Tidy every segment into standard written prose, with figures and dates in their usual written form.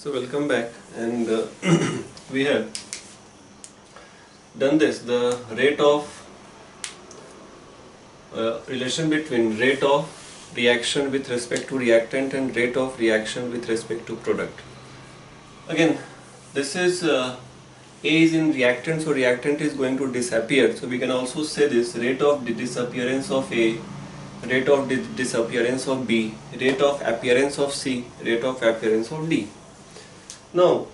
So welcome back, and we have done this, the rate of relation between rate of reaction with respect to reactant and rate of reaction with respect to product. Again, this is A is in reactant, so reactant is going to disappear. So we can also say this rate of disappearance of A, rate of disappearance of B, rate of appearance of C, rate of appearance of D. Now,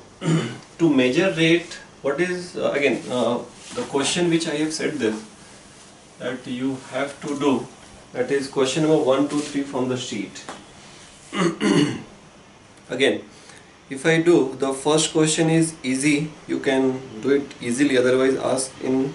to measure rate, what is the question which I have said this, that you have to do, that is question number 1, 2, 3 from the sheet. Again, if I do, the first question is easy, you can do it easily, otherwise ask in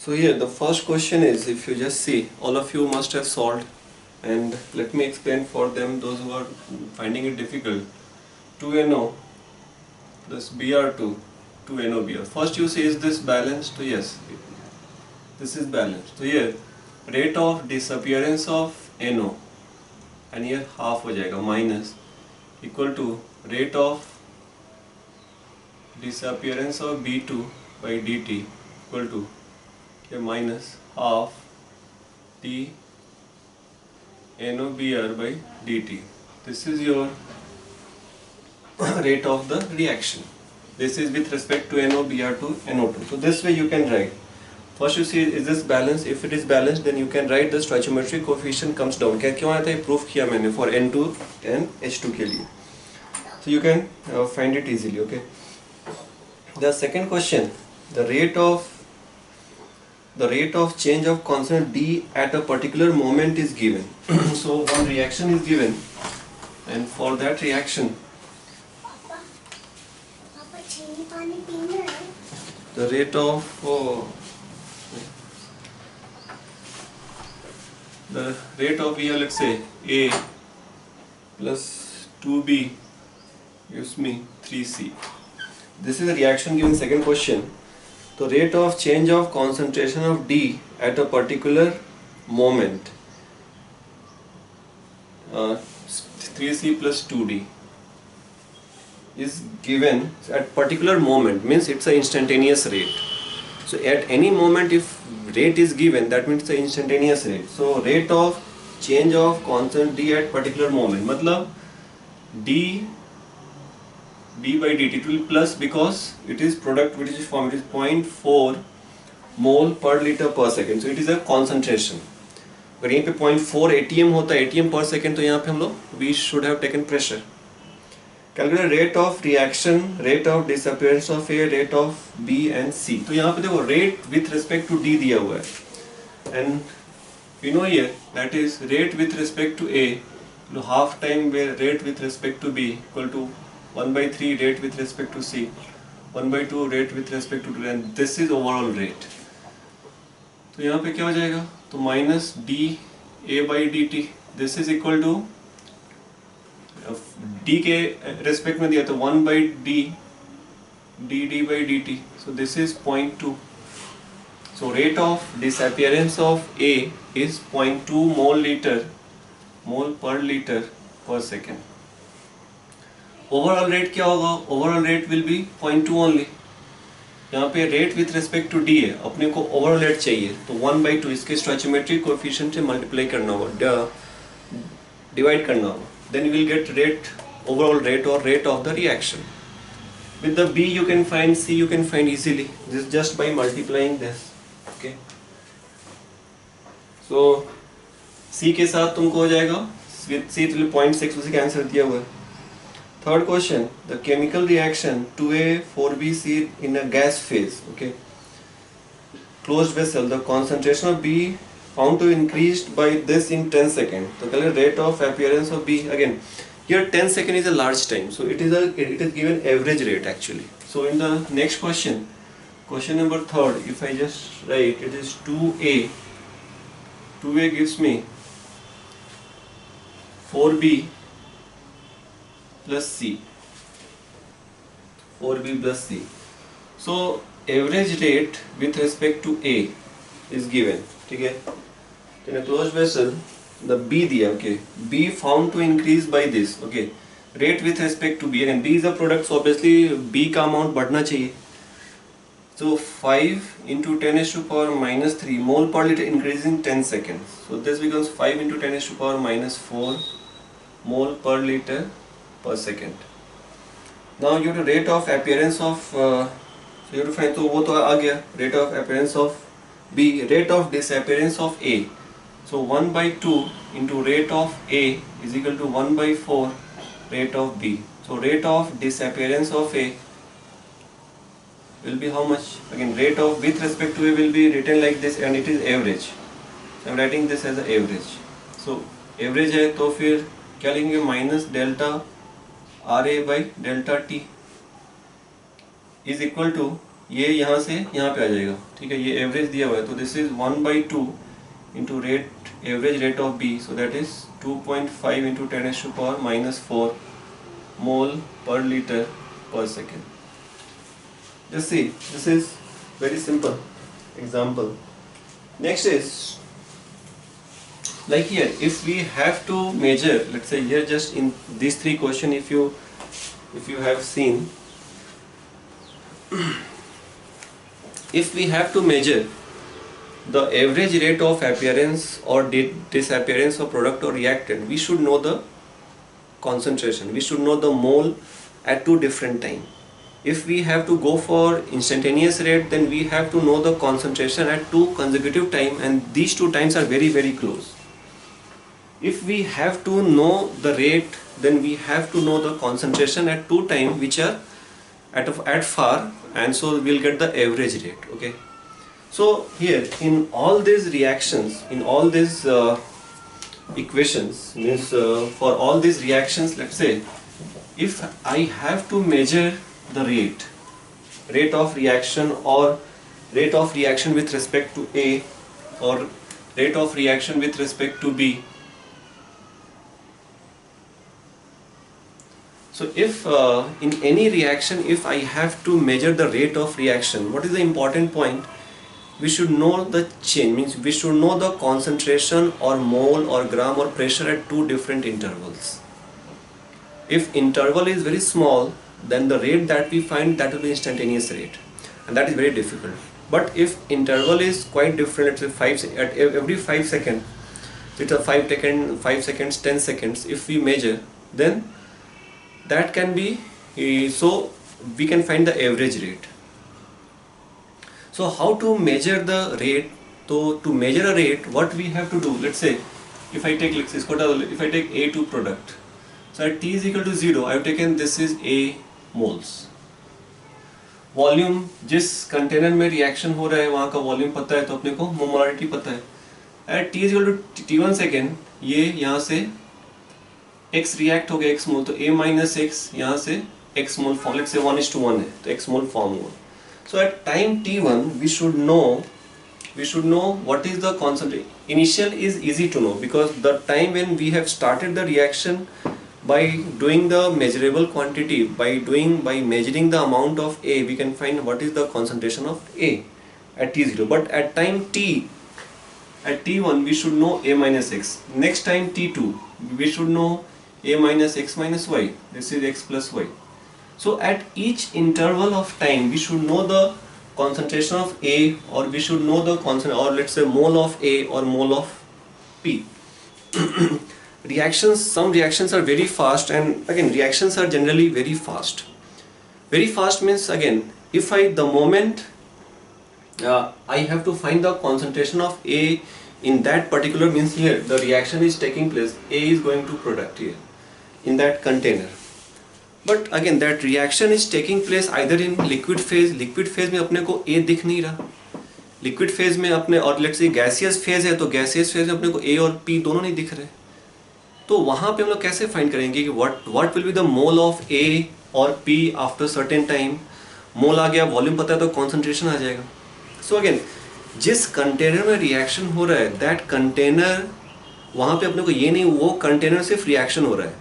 So here the first question is, if you just see, all of you must have solved, and let me explain for them, those who are finding it difficult. 2NO plus Br2, 2NOBr. First you see, is this balanced? So yes, this is balanced. So here rate of disappearance of NO, and here half हो जाएगा, minus equal to rate of disappearance of B2 by dt equal to minus half d NOBr by dt. This is your rate of the reaction. This is with respect to NOBr to NO2. So this way you can write. First you see, is this balanced? If it is balanced, then you can write the stoichiometric coefficient comes down. क्या क्यों आया था? ये proof किया मैंने for N2 and H2 के लिए. So you can find it easily. Okay. The second question, the rate of change of constant D at a particular moment is given. So one reaction is given, and for that reaction the rate of here, let's say A plus 2B gives me 3C. This is a reaction given second question. The rate of change of concentration of D at a particular moment, 3C plus 2D is given at particular moment, means it's an instantaneous rate. So at any moment if rate is given, that means it's an instantaneous rate. So rate of change of constant D at particular moment, matlab D by dt, it will plus because it is product which is formed, it is 0.4 mole per liter per second. So it is a concentration. अगर यहीं पे 0.4 ATM होता है, ATM per second, तो यहाँ पे हम लोग we should have taken pressure. Calculate rate of reaction, rate of disappearance of A, rate of B and C. तो यहाँ पे देखो rate with respect to D दिया हुआ है, and we know here that is rate with respect to A, half time rate with respect to B equal to 1 by 3 rate with respect to C, 1 by 2 rate with respect to 2, and this is overall rate. तो यहाँ पे क्या हो जाएगा? तो minus dA by dt, this is equal to d के respect में दिया तो 1 by d dd by dt. So this is 0.2. So rate of disappearance of A is 0.2 mole per liter per second. Overall rate क्या होगा? Overall rate will be 0.2 only. यहाँ पे rate with respect to D है, अपने को overall rate चाहिए, तो 1/2 इसके स्टोइचियोमेट्रिक कोएफिशिएंट से मल्टीप्लाई करना होगा, डिवाइड करना होगा, then you will get rate, overall rate और rate of the reaction. With the B you can find, C you can find easily, this just by multiplying this. Okay, so C के साथ तुमको हो जाएगा with C 0.6, उसी का answer दिया हुआ है. Third question, the chemical reaction 2A4BC in a gas phase, okay, closed vessel, the concentration of B found to increased by this in 10 seconds. So calculate rate of appearance of B. Again, here 10 seconds is a large time, so it is given average rate actually. So in the next question, question number 3rd, if I just write, it is 2A gives me 4B plus C, 4B plus C. So average rate with respect to A is given, ठीक है। In a closed vessel the B दिया, okay, B found to increase by this, okay, rate with respect to B, and B is a product, so obviously B का amount बढ़ना चाहिए. So 5 into 10 is to power minus 3 mole per liter increasing 10 seconds. So this becomes 5 into 10 is to power minus 4 mole per liter per second. Now you have the rate of appearance of so you have to find, तो वो तो आ गया, rate of appearance of B, rate of disappearance of A. So 1 by 2 into rate of A is equal to 1 by 4 rate of B. So rate of disappearance of A will be how much? Again, rate of with respect to A will be written like this, and it is average. So I am writing this as an average. So average है तो फिर क्या लिखेंगे, minus delta RA by delta T is equal to, ये यहाँ से यहाँ पे आ जाएगा, ठीक है, ये एवरेज दिया हुआ है, तो this is 1 by 2 into rate average rate of B, so that is 2.5 into 10 raised to power minus 4 mole per liter per second. Just see, this is very simple example. Next is like here, if we have to measure, let's say here just in these three question, if you have seen, if we have to measure the average rate of appearance or disappearance of product or reactant, we should know the concentration, we should know the mole at two different time. If we have to go for instantaneous rate, then we have to know the concentration at two consecutive time, and these two times are very very close. If we have to know the rate, then we have to know the concentration at two time which are at far, and so we'll get the average rate, okay. So here in all these reactions, in all these equations, means for all these reactions, let's say if I have to measure the rate of reaction, or rate of reaction with respect to A, or rate of reaction with respect to B. So if in any reaction, if I have to measure the rate of reaction, what is the important point? We should know the change, means we should know the concentration or mole or gram or pressure at two different intervals. If interval is very small, then the rate that we find, that will be instantaneous rate, and that is very difficult. But if interval is quite different, let's say at every 5 seconds, it's a 5 seconds, 10 seconds, if we measure, then that can be, so we can find the average rate. So how to measure the rate? So to measure a rate, what we have to do, let's say if I take, let's say if I take A2 product, so at T is equal to 0, I have taken this is A moles. Volume जिस container में reaction हो रहा है वहाँ का volume पता है, तो अपने को मोलारिटी पता है. At T is equal to T1 second, ये यहाँ से X रिएक्ट हो गया X मोल, तो A minus X यहाँ से X mole form, let's say 1:1 है तो X मोल फॉर्म हुआ. So at time T1 we should know what is the concentration. Initial is easy to know, because the time when we have started the reaction by doing the measurable quantity, by measuring the amount of A, we can find what is the concentration of A at T0. But at time T, at T1 we should know A minus X. Next time T2 we should know A minus X minus Y. This is X plus Y. So at each interval of time we should know the concentration of A, or we should know the concentration, or let's say mole of A or mole of P. Reactions, some reactions are very fast, and again reactions are generally very fast. Very fast means, again, if the moment I have to find the concentration of A in that particular, means here the reaction is taking place, A is going to product here in that container. But again that reaction is taking place either in liquid phase. Liquid phase में अपने को A दिख नहीं रहा. Liquid phase में अपने, और let's say gaseous phase है, तो gaseous phase में अपने को A और P दोनों नहीं दिख रहे. तो वहाँ पे हम लोग कैसे फाइंड करेंगे कि what will be the mole of A or P after certain time? मोल आ गया, वॉल्यूम पता है, तो कॉन्सेंट्रेशन आ जाएगा. सो अगेन जिस कंटेनर में रिएक्शन हो रहा है, दैट कंटेनर, वहाँ पे अपने को ये नहीं वो कंटेनर सिर्फ रिएक्शन हो रहा है.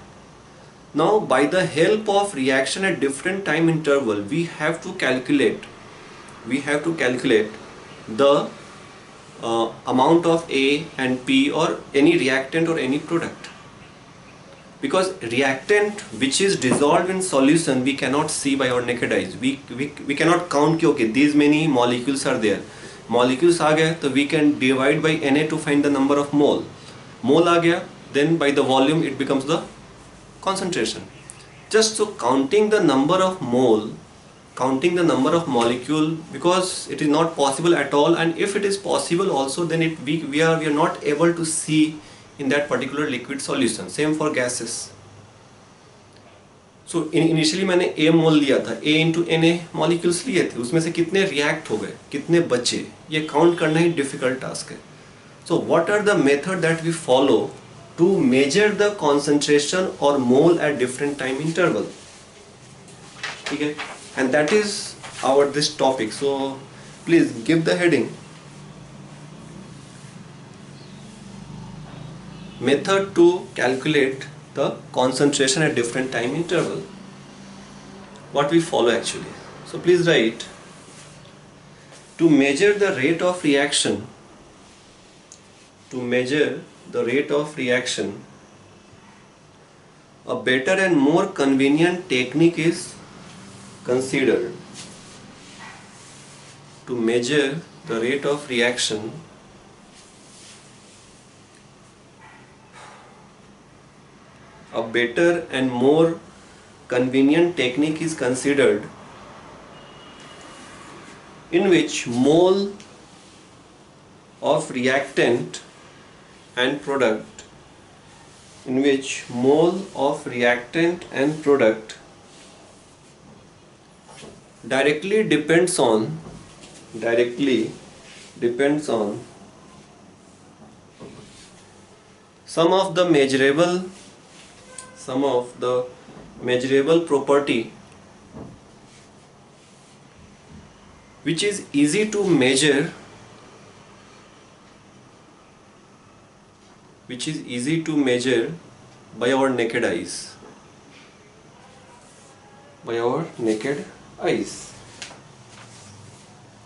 Now by the help of reaction at different time interval, we have to calculate we have to calculate the amount of A and P or any reactant or any product, because reactant which is dissolved in solution we cannot see by our naked eyes. We cannot count कि okay these many molecules are there. Molecules आ गए तो we can divide by Na to find the number of mole. Mole आ गया, then by the volume it becomes the concentration. Just so counting the number of mole, counting the number of molecule, because it is not possible at all, and if it is possible also, then we are not able to see in that particular liquid solution. Same for gases. So initially मैंने A मोल लिया था, A into Na molecules लिए थे, उसमें से कितने react हो गए, कितने बचे, ये count करना ही difficult task है. So what are the method that we follow to measure the concentration or mole at different time interval? Okay, and that is our this topic. So please give the heading method to calculate the concentration at different time interval. What we follow actually. So please write, to measure the rate of reaction, to measure the rate of reaction, a better and more convenient technique is considered. To measure the rate of reaction, a better and more convenient technique is considered, in which mole of reactant and product, in which mole of reactant and product directly depends on some of the measurable property which is easy to measure, by our naked eyes.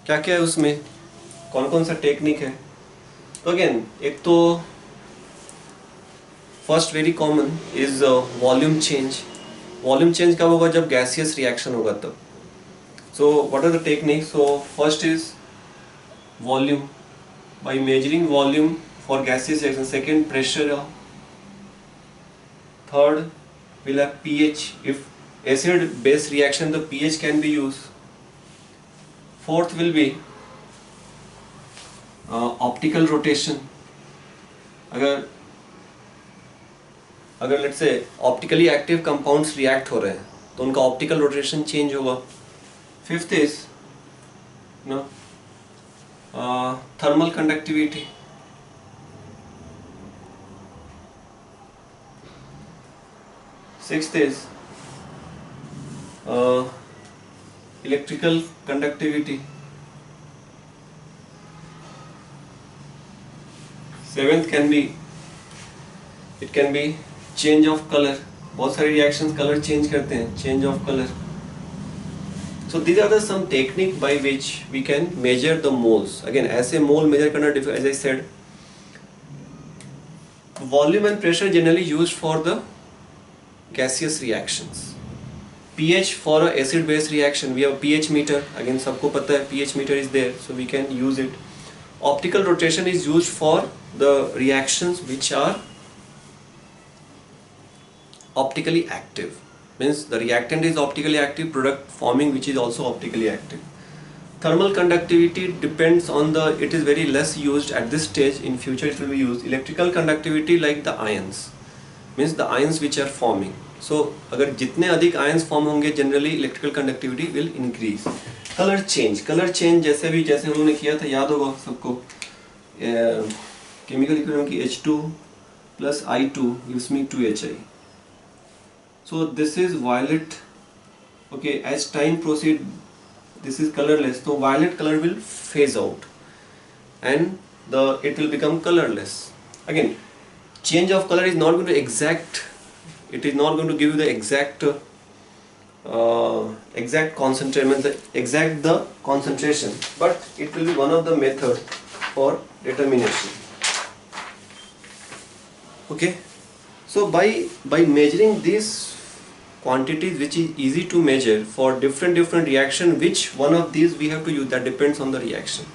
क्या क्या है उसमें, कौन कौन सा technique है? तो again एक तो first very common is volume change. Volume change कब होगा? जब गैसियस रिएक्शन होगा तब. So what are the technique? So first is volume, by measuring volume for gaseous reaction. Second, pressure. Third, we'll have pH. If acid base reaction, the pH can be used. Fourth will be optical rotation. अगर let's say optically active compounds react हो रहे हैं तो उनका optical rotation change होगा. Fifth is thermal conductivity. Sixth is electrical conductivity. Seventh can be change of color. बहुत सारे reactions color change करते हैं, change of color. So these are the some technique by which we can measure the moles. Again, ऐसे mole measure करना difficult. As I said, volume and pressure generally used for the gaseous reactions. pH for a acid base reaction, we have pH meter. Again सबको पता है pH meter is there, so we can use it. Optical rotation is used for the reactions which are optically active, means the reactant is optically active, product forming which is also optically active. Thermal conductivity depends on the, it is very less used at this stage. In future it will be used. Electrical conductivity, like the ions, means the ions which are forming. So अगर जितने अधिक ions form होंगे, generally electrical conductivity will increase. Color change जैसे उन्होंने किया था, याद होगा सबको, chemical equilibrium की H2 plus I2 gives me 2Hi. So this is violet. Okay, as time proceed, this is colorless, so violet color will phase out and it will become colorless. Again, change of color is not going to exact, it is not going to give you the exact exact concentration, but it will be one of the method for determination. Okay, so by measuring these quantities which is easy to measure for different reaction, which one of these we have to use, that depends on the reaction.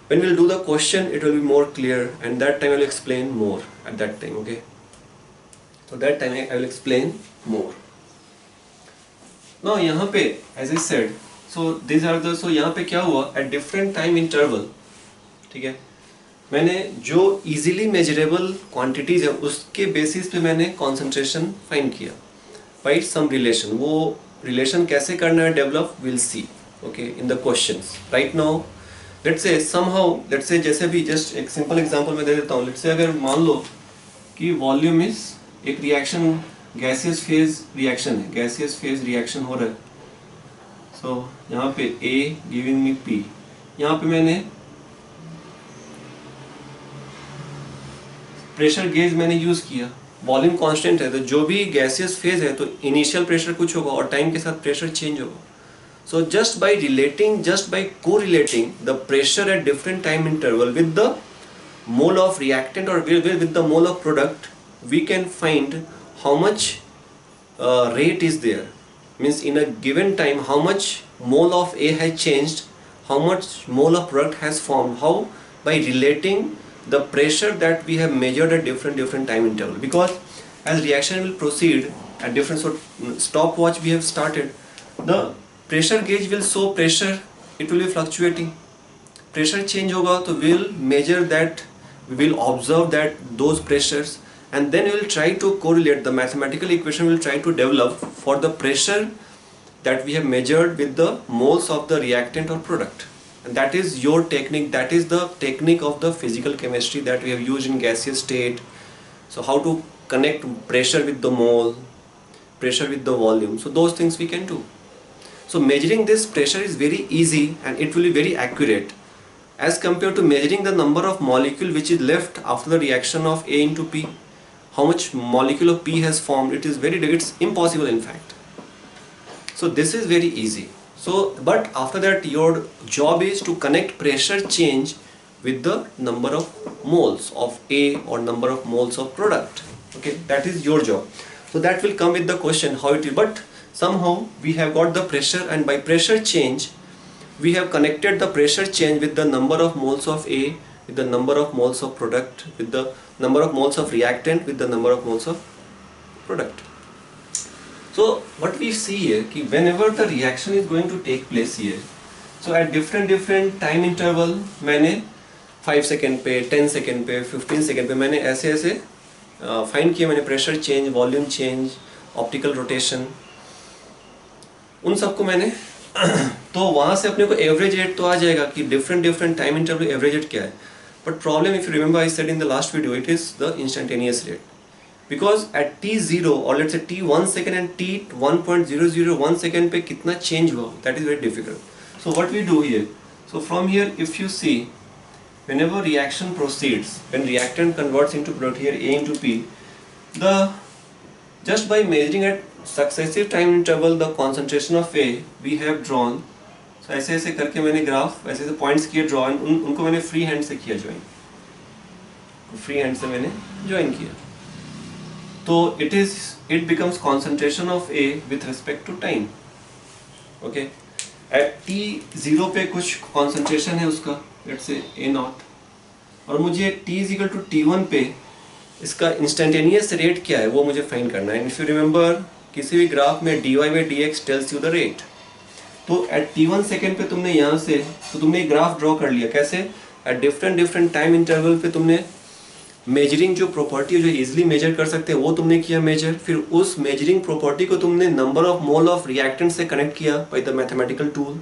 When we'll do the question, it will be more clear, and that time I will explain more at that time. Okay, so that time I will explain more. Now यहाँ पे as I said, so these are the, so यहाँ पे क्या हुआ, at different time interval, ठीक है, मैंने जो easily measurable quantities है उसके basis पे मैंने concentration find किया by some relation. वो relation कैसे करना है develop, we'll see, okay, in the questions. Right now let's say somehow, let's say जैसे भी just एक simple example मैं दे देता हूँ. Let's say अगर मान लो कि volume is एक reaction, gaseous phase reaction है, gaseous phase reaction हो रहा है. So यहाँ पे A giving me P, यहाँ पे मैंने प्रेशर गेज मैंने यूज किया, वॉल्यूम कांस्टेंट है, तो जो भी गैसियस फेज है तो इनिशियल प्रेशर कुछ होगा और टाइम के साथ प्रेशर चेंज होगा. So just by correlating the pressure at different time interval with the mole of reactant और with the mole of product, we can find how much rate is there, means in a given time how much mole of A has changed, how much mole of product has formed. How? By relating the pressure that we have measured at different time interval, because as reaction will proceed at different, so stopwatch we have started, the pressure gauge will show pressure, it will be fluctuating, pressure change hoga, so we will measure that, we will observe that those pressures, and then we will try to correlate, the mathematical equation will try to develop for the pressure that we have measured with the moles of the reactant or product. And that is your technique, that is the technique of the physical chemistry that we have used in gaseous state. So how to connect pressure with the mole, pressure with the volume, so those things we can do. So measuring this pressure is very easy and it will be very accurate as compared to measuring the number of molecule which is left after the reaction of A into P. How much molecule of P has formed, it's impossible in fact. So this is very easy. So but after that your job is to connect pressure change with the number of moles of A or number of moles of product. Okay, that is your job. So that will come with the question how it is, but somehow we have got the pressure, and by pressure change we have connected the pressure change with the number of moles of A, with the number of moles of product, with the number of moles of reactant, with the number of moles of product. So what we see here, कि whenever the reaction is going to take place here, so at different time interval मैंने 5 second पे, 10 second पे, 15 second पे मैंने ऐसे find किया, मैंने pressure change, volume change, optical rotation, उन सबको मैंने तो वहाँ से अपने को एवरेज रेट तो आ जाएगा कि different time interval average rate क्या है. But problem, if you remember I said in the last video, it is the instantaneous rate, because at t0 और let's say t1 second and t1.001 second पे कितना change हुआ, that is very difficult. So what we do here, so from here if you see, whenever reaction proceeds, when reactant converts into product, here A into P, just by measuring at successive time interval the concentration of A, we have drawn. So ऐसे करके मैंने graph ऐसे points किए draw, उनको मैंने free hand से किया join, free hand से मैंने ज्वाइन किया, तो it becomes concentration of A with respect to time. Okay, at t0 पे कुछ concentration है उसका, let's say A0, और मुझे t is equal to t1 पे इसका इंस्टेंटेनियस रेट क्या है वो मुझे फाइंड करना है. इफ यू रिमेंबर, किसी भी ग्राफ में dy by dx tells you the rate. तो एट t1 सेकेंड पे तुमने यहाँ से, तो तुमने एक ग्राफ ड्रॉ कर लिया, कैसे, एट डिफरेंट टाइम इंटरवल पे तुमने मेजरिंग जो प्रॉपर्टी जो इजीली मेजर कर सकते हैं वो तुमने किया मेजर, फिर उस मेजरिंग प्रॉपर्टी को तुमने number of mole of reactant से कनेक्ट किया by the mathematical tool,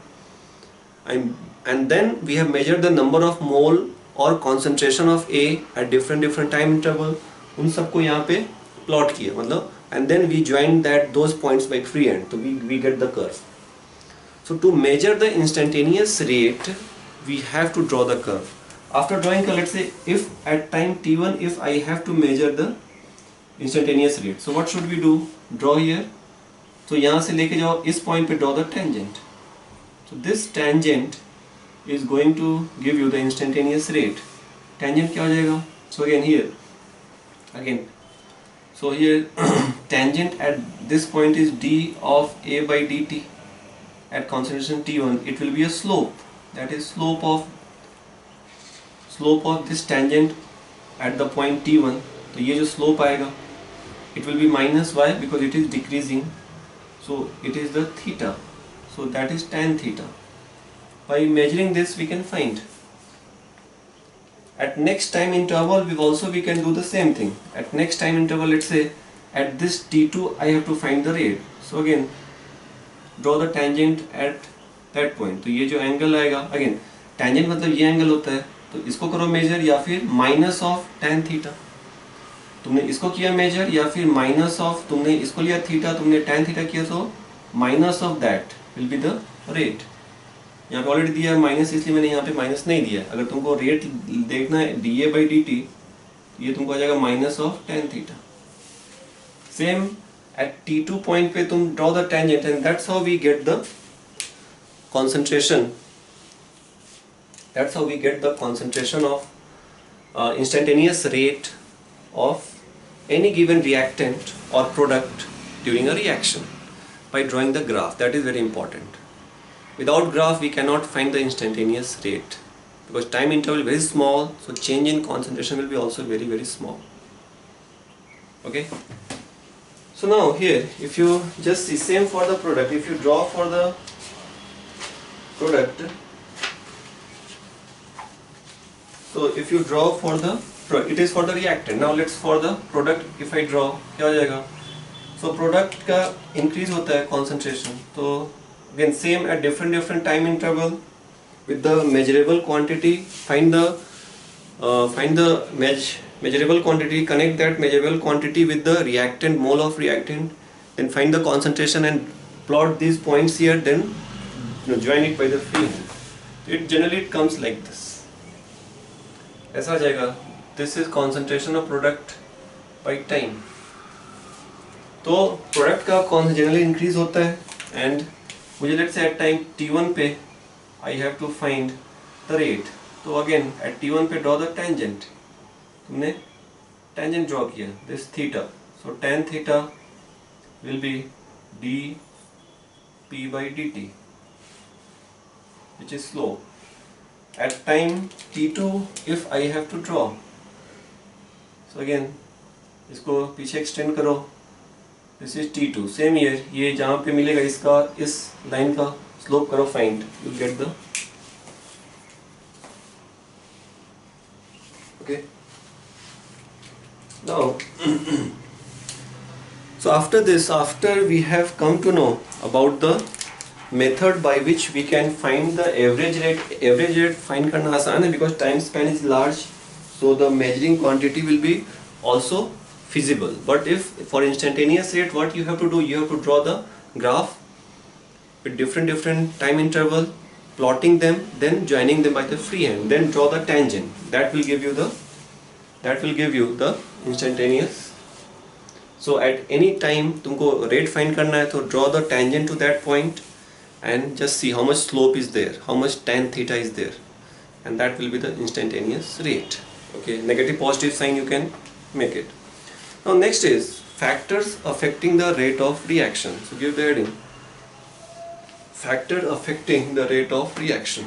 and then we have measured the number of mole or concentration of A at different time interval, उन सबको यहाँ पे प्लॉट किया, मतलब, and then we join those points by free hand, so we get the curve. So to measure the instantaneous rate we have to draw the curve. After drawing curve, let's say if at time t1 if I have to measure the instantaneous rate, so what should we do? Draw here तो यहाँ से लेके जाओ इस point पे, draw the tangent. So this tangent is going to give you the instantaneous rate. Tangent क्या हो जाएगा? So again, so here tangent at this point is d of a by dt at concentration t1. It will be a slope. That is slope of this tangent at the point t1. तो ये जो slope आएगा, it will be minus y because it is decreasing. So it is the theta. So that is tan theta. By measuring this we can find. At next time interval we can do the same thing. At next time interval, let's say at this t2 I have to find the rate. So again draw the tangent at that point. तो ये जो angle आएगा, again tangent मतलब ये angle होता है, तो इसको करो measure या फिर minus of tan theta. तुमने इसको किया measure या फिर minus of, तुमने इसको लिया theta, तुमने tan theta किया, तो minus of that will be the rate. यहाँ पे ऑलरेडी दिया है माइनस, इसलिए मैंने यहाँ पे माइनस नहीं दिया. अगर तुमको रेट देखना है dA by dt, ये तुमको आ जाएगा minus of tan theta. Same at t2 point पे तुम draw the tangent and that's how we get the concentration of instantaneous rate of any given reactant or product during a reaction by drawing the graph. That is very important. Without graph we cannot find the instantaneous rate because time interval is very small, so change in concentration will be also very, very small. Okay, so now here if you just see, same for the product, if you draw for the product, so if you draw for the it is for the reactant. Now let's for the product, if I draw, क्या हो जाएगा? So product का increase होता है concentration, तो again same at different time interval with the measurable quantity, find the measurable quantity, connect that measurable quantity with the reactant, mole of reactant, then find the concentration and plot these points here, then join it by the free hand. It generally comes like this. ऐसा आ जाएगा. This is concentration of product by time. तो product का generally increase होता है and मुझे let's say eight time t1 पे I have to find the rate. तो again at t1 पे ड्रॉ द टेंजेंट. तुमने टेंजेंट ड्रॉ किया, this theta, so tan theta will be dp by dt which is slope. At time t2 if I have to draw, so again इसको पीछे extend करो, this is t2, same year, ये जहाँ पे मिलेगा इसका, इस लाइन का स्लोप करो find, you get the okay. Now so after this, after we have come to know about the method by which we can find the average rate find करना आसान है because time span is large, so the measuring quantity will be also feasible. But if for instantaneous rate, what you have to do, you have to draw the graph with different time interval, plotting them, then joining them by the freehand, then draw the tangent. That will give you the instantaneous. So at any time तुमको rate find करना है, तो draw the tangent to that point and just see how much slope is there, how much tan theta is there, and that will be the instantaneous rate. Okay, negative positive sign you can make it. Now next is factors affecting the rate of reaction. So give the heading, factor affecting the rate of reaction.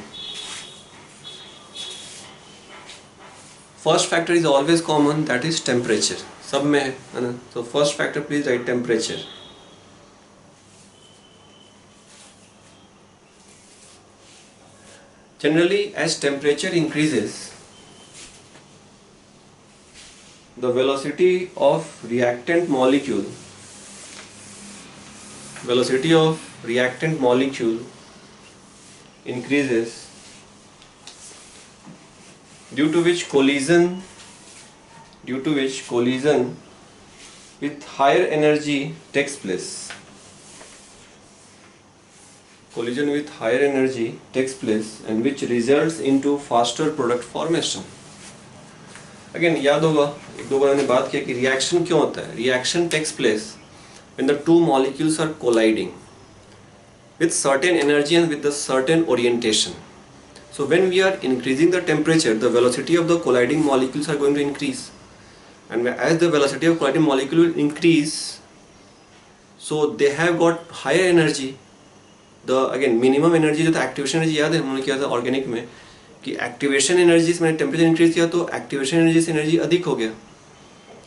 First factor is always common, that is temperature. सब में है ना. So first factor please write temperature. Generally as temperature increases, the velocity of reactant molecule increases, due to which collision with higher energy takes place. And which results into faster product formation. Again याद होगा, एक दो बार मैंने बात किया कि reaction क्यों होता है. Reaction takes place when the two molecules are colliding with certain energy and with a certain orientation. So when we are increasing the temperature, the velocity of the colliding molecules are going to increase, and as the velocity of colliding molecule will increase, so they have got higher energy. The again minimum energy जो था activation energy, याद है हमने किया था organic में कि activation energy से मैंने टेम्परेचर इंक्रीज किया तो एक्टिवेशन एनर्जी से एनर्जी अधिक हो गया.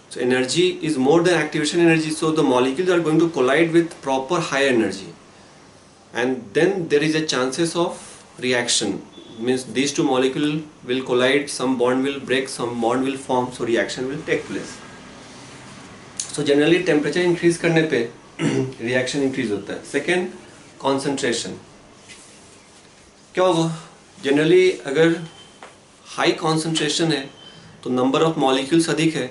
So energy is more than activation energy, so the molecules are going to collide with proper higher energy, and then there is a chances of reaction. Means these two molecules will collide, some bond will break, some bond will form, so reaction will take place. So generally temperature increase करने पे reaction increase होता है. Second, concentration. क्या होगा? Generally अगर high concentration है तो number of molecules अधिक है,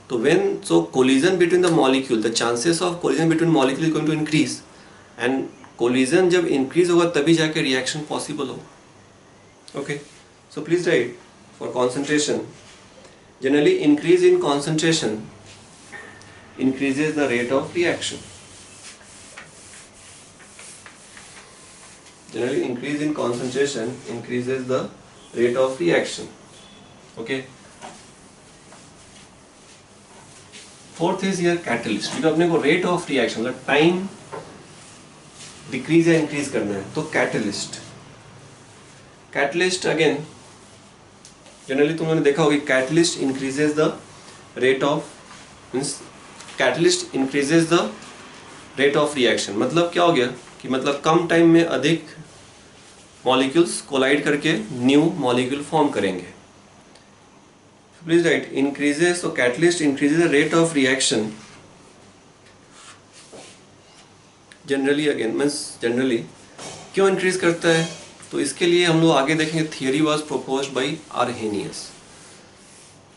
तो when so collision between the molecule, the chances of collision between molecule is going to increase, and collision जब increase होगा तभी जाके reaction possible हो. Okay, so please write for concentration. Generally increase in concentration increases the rate of reaction. Generally increase in concentration increases the rate of reaction. Okay. Fourth is here catalyst. क्योंकि अपने को rate of reaction मतलब time decrease या increase करना है, तो catalyst. Catalyst again generally तुम लोगों ने देखा होगा catalyst increases the rate of means catalyst increases the rate of reaction. मतलब क्या हो गया कि मतलब कम टाइम में अधिक molecules collide करके new molecule form करेंगे. Please write increases, so catalyst increases the rate of reaction. Generally again means generally क्यों increase करता है, तो इसके लिए हम लोग आगे देखेंगे. Theory was proposed by Arrhenius.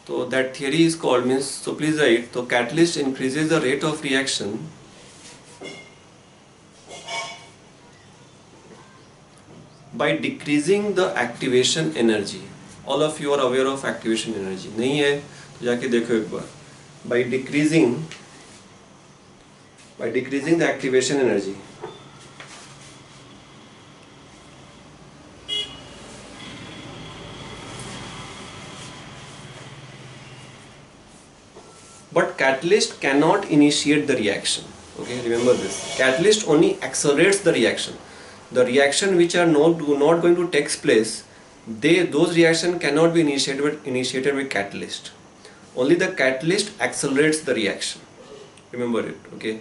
So that theory is called means, so please write, so catalyst increases the rate of reaction by decreasing the activation energy. All of you are aware of activation energy. नहीं है तो जाके देखो एक बार. By decreasing the activation energy, but catalyst cannot initiate the reaction. Okay, remember this. Catalyst only accelerates the reaction. The reaction which are not going to take place, those reaction cannot be initiated with catalyst. Only the catalyst accelerates the reaction. Remember it. Okay,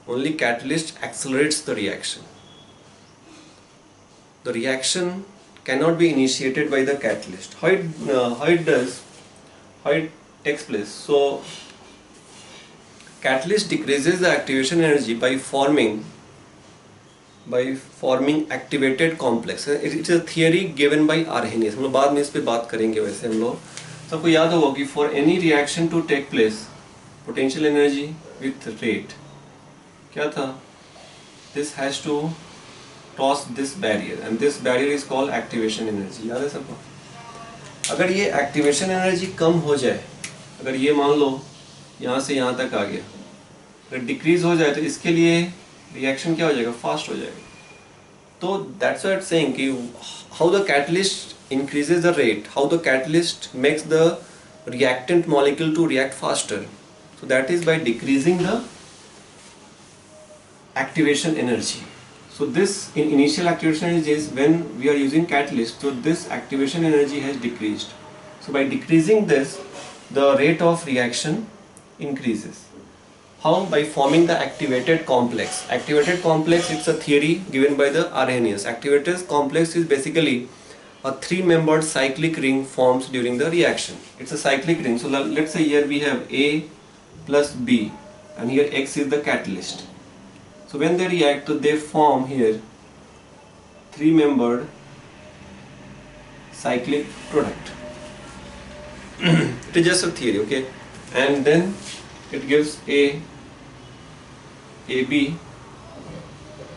only catalyst accelerates the reaction. The reaction cannot be initiated by the catalyst. How it takes place? So catalyst decreases the activation energy by forming activated complex. It is a theory given by Arrhenius. हम लोग बाद में इस पे बात करेंगे. वैसे हम लोग सबको याद होगा कि for any reaction to take place, potential energy with rate क्या था? This has to cross this barrier, and this barrier is called activation energy. याद है सबको? अगर ये activation energy कम हो जाए, अगर ये मान लो यहाँ से यहाँ तक आ गया, अगर डिक्रीज हो जाए तो इसके लिए रिएक्शन क्या हो जाएगा? फास्ट हो जाएगा. तो दैट्स व्हाट सेइंग कि how the catalyst increases the rate, how the catalyst makes the reactant molecule to react faster. So that is by decreasing the activation energy. So this in initial activation energy is when we are using catalyst, so this activation energy has decreased. So by decreasing this, the rate of reaction increases. How? By forming the activated complex. Activated complex, it's a theory given by the Arrhenius. Activated complex is basically a three-membered cyclic ring forms during the reaction. It's a cyclic ring. So let's say here we have A plus B, and here X is the catalyst. So when they react, they form here three-membered cyclic product. It is just a theory, okay? And then it gives AB,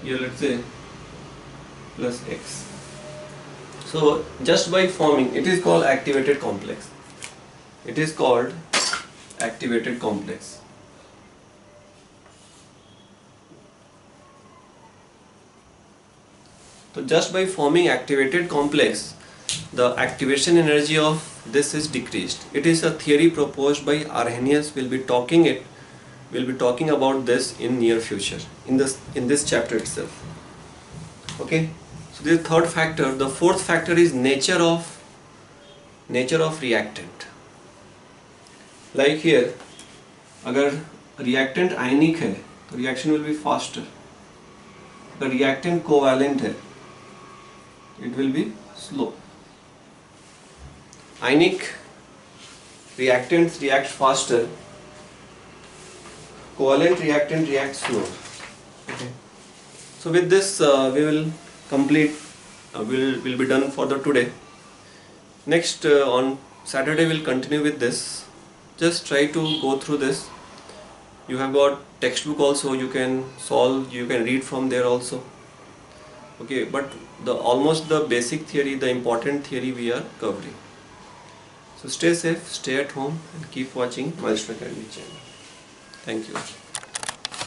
here let's say plus X. So just by forming, it is called activated complex. It is called activated complex. So just by forming activated complex, the activation energy of this is decreased. It is a theory proposed by Arrhenius. We'll be talking about this in near future in this chapter itself. Okay. So this is third factor. The fourth factor is nature of reactant. Like here, अगर reactant ionic है तो reaction will be faster. अगर reactant covalent है, it will be slow. Ionic reactants react faster. Covalent reactant reacts slower. Okay. So with this we will complete. Will be done for the today. Next on Saturday we'll continue with this. Just try to go through this. You have got textbook also. You can solve. You can read from there also. Okay, but almost the basic theory, the important theory we are covering. So stay safe, stay at home, and keep watching Milestone Academy channel. Thank you.